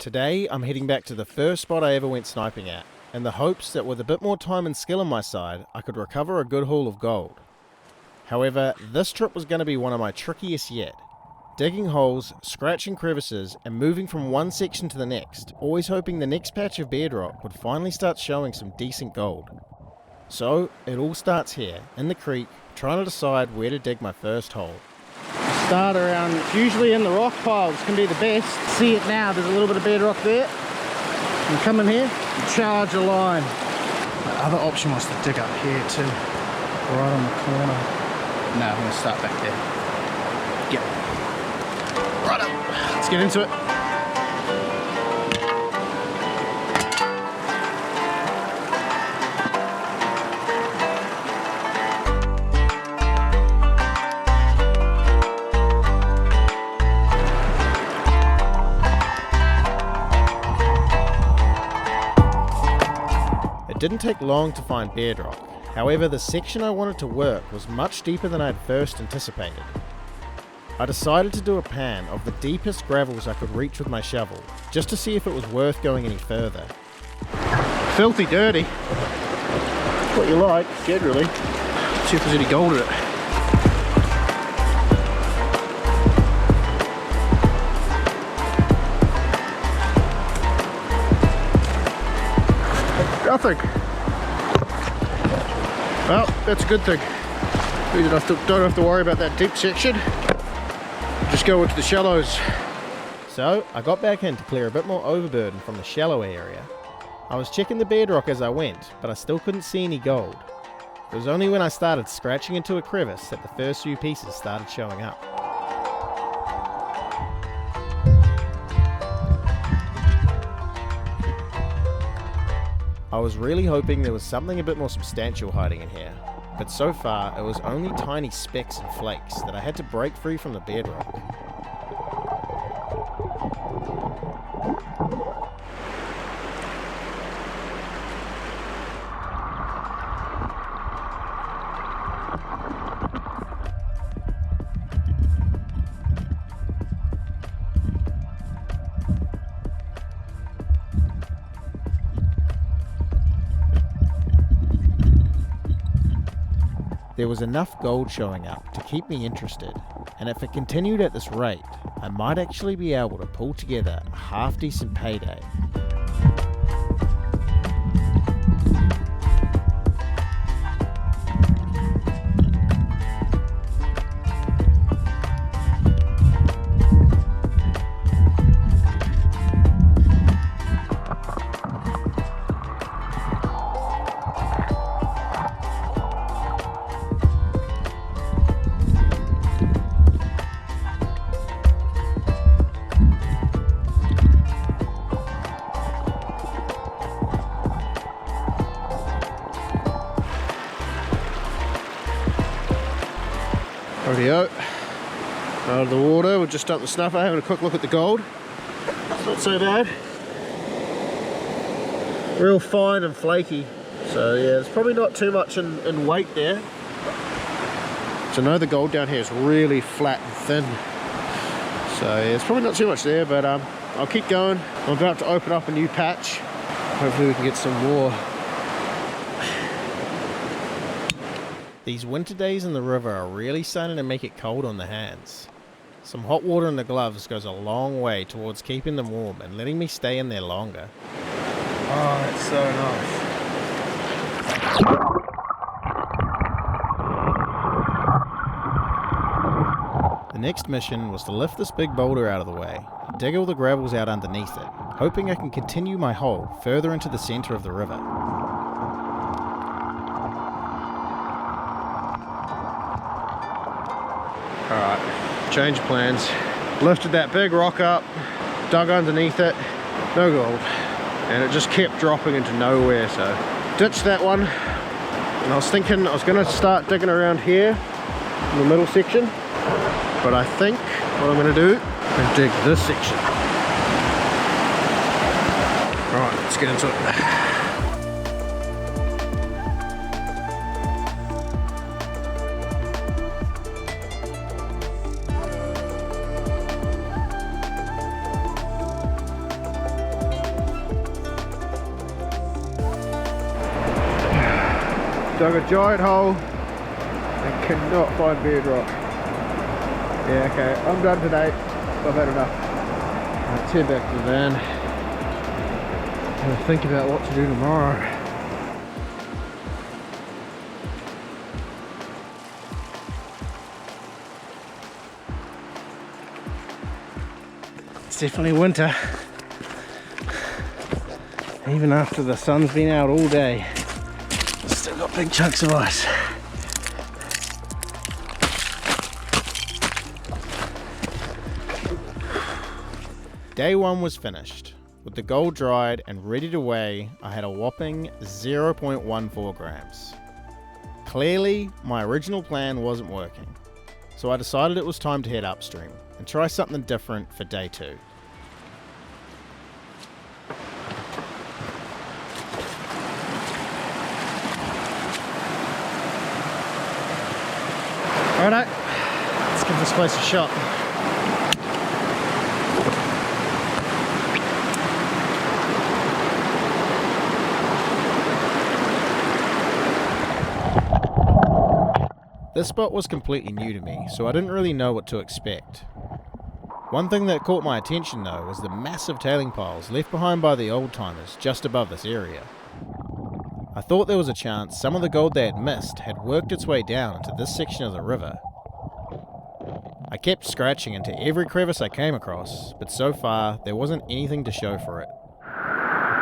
Today I'm heading back to the first spot I ever went sniping at, in the hopes that with a bit more time and skill on my side, I could recover a good haul of gold. However, this trip was going to be one of my trickiest yet. Digging holes, scratching crevices, and moving from one section to the next, always hoping the next patch of bedrock would finally start showing some decent gold. So, it all starts here, in the creek, trying to decide where to dig my first hole. Start around, usually in the rock piles can be the best. See it now, there's a little bit of bedrock there. You come in here, and charge a line. The other option was to dig up here too, right on the corner. No, I'm going to start back there. Get right up, let's get into it. It didn't take long to find bedrock, however the section I wanted to work was much deeper than I had first anticipated. I decided to do a pan of the deepest gravels I could reach with my shovel, just to see if it was worth going any further. Filthy dirty. That's what you like, generally. See if there's any gold in it. Nothing. Well, that's a good thing. We don't have to worry about that deep section. Just go into the shallows. So, I got back in to clear a bit more overburden from the shallow area. I was checking the bedrock as I went, but I still couldn't see any gold. It was only when I started scratching into a crevice that the first few pieces started showing up. I was really hoping there was something a bit more substantial hiding in here, but so far it was only tiny specks and flakes that I had to break free from the bedrock. There was enough gold showing up to keep me interested, and if it continued at this rate, I might actually be able to pull together a half-decent payday. Rightio, out of the water, we'll just dump the snuffer, having a quick look at the gold. It's not so bad. Real fine and flaky. So yeah, there's probably not too much in weight there. So I know the gold down here is really flat and thin. So yeah, there's probably not too much there, but I'll keep going. I'm about to open up a new patch. Hopefully we can get some more. These winter days in the river are really starting to make it cold on the hands. Some hot water in the gloves goes a long way towards keeping them warm and letting me stay in there longer. Oh, that's so nice. The next mission was to lift this big boulder out of the way, dig all the gravels out underneath it, hoping I can continue my hole further into the centre of the river. Alright, change of plans. Lifted that big rock up, dug underneath it, no gold. And it just kept dropping into nowhere, so ditched that one. And I was thinking I was going to start digging around here in the middle section. But I think what I'm going to do is dig this section. Alright, let's get into it. Dug a giant hole and cannot find bedrock. Yeah, okay, I'm done today. I've had enough. I'll turn back to the van and think about what to do tomorrow. It's definitely winter. Even after the sun's been out all day, still got big chunks of ice. Day 1 was finished. With the gold dried and ready to weigh, I had a whopping 0.14 grams. Clearly, my original plan wasn't working, so I decided it was time to head upstream and try something different for day 2. Alright, let's give this place a shot. This spot was completely new to me, so I didn't really know what to expect. One thing that caught my attention though was the massive tailing piles left behind by the old timers just above this area. I thought there was a chance some of the gold they had missed had worked its way down into this section of the river. I kept scratching into every crevice I came across, but so far there wasn't anything to show for it.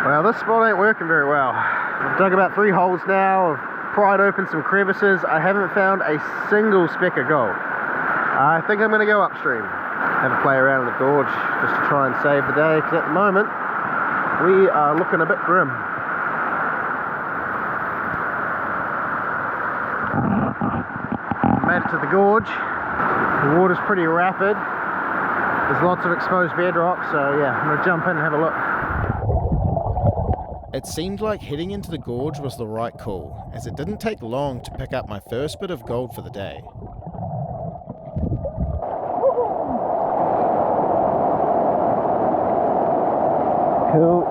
Well, this spot ain't working very well. I've dug about 3 holes now, I've pried open some crevices. I haven't found a single speck of gold. I think I'm going to go upstream, have a play around in the gorge just to try and save the day, because at the moment we are looking a bit grim. Made it to the gorge. The water's pretty rapid. There's lots of exposed bedrock, so yeah, I'm going to jump in and have a look. It seemed like heading into the gorge was the right call, as it didn't take long to pick up my first bit of gold for the day. Cool.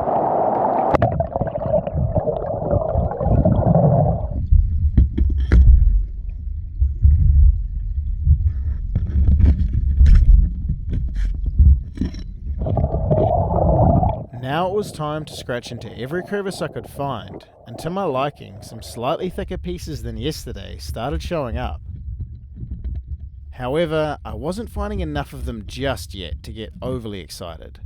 Now it was time to scratch into every crevice I could find, and to my liking, some slightly thicker pieces than yesterday started showing up. However, I wasn't finding enough of them just yet to get overly excited.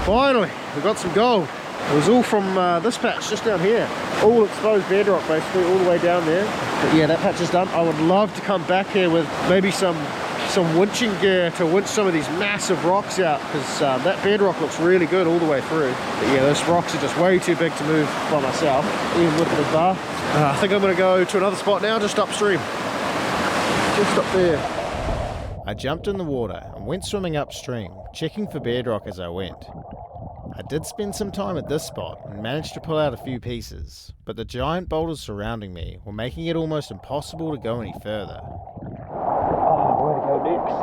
Finally, we got some gold. It was all from this patch just down here. All exposed bedrock basically, all the way down there. But yeah, that patch is done. I would love to come back here with maybe some winching gear to winch some of these massive rocks out, because that bedrock looks really good all the way through. But yeah, those rocks are just way too big to move by myself, even with the bar. I think I'm going to go to another spot now, just upstream. Just up there. I jumped in the water and went swimming upstream, checking for bedrock as I went. I did spend some time at this spot and managed to pull out a few pieces, but the giant boulders surrounding me were making it almost impossible to go any further. Oh, where to go next?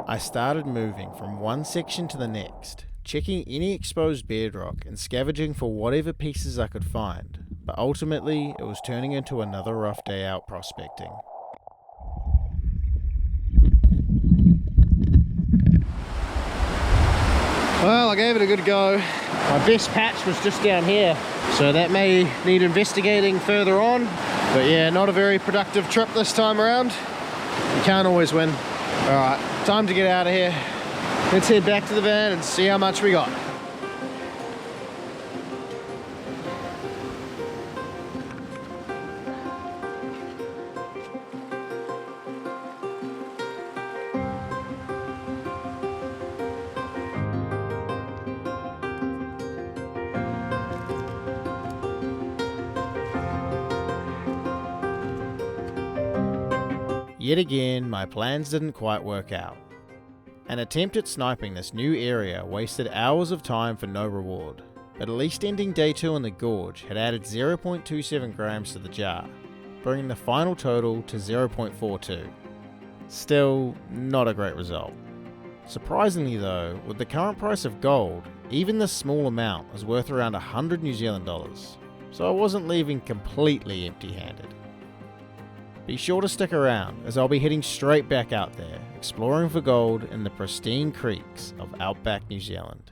I started moving from one section to the next, checking any exposed bedrock and scavenging for whatever pieces I could find, but ultimately it was turning into another rough day out prospecting. Well, I gave it a good go. My best patch was just down here, so that may need investigating further on. But yeah, not a very productive trip this time around. You can't always win. Alright, time to get out of here. Let's head back to the van and see how much we got. Yet again, my plans didn't quite work out. An attempt at sniping this new area wasted hours of time for no reward, but at least ending day 2 in the gorge had added 0.27 grams to the jar, bringing the final total to 0.42. Still, not a great result. Surprisingly though, with the current price of gold, even this small amount is worth around 100 New Zealand dollars, so I wasn't leaving completely empty-handed. Be sure to stick around, as I'll be heading straight back out there, exploring for gold in the pristine creeks of outback New Zealand.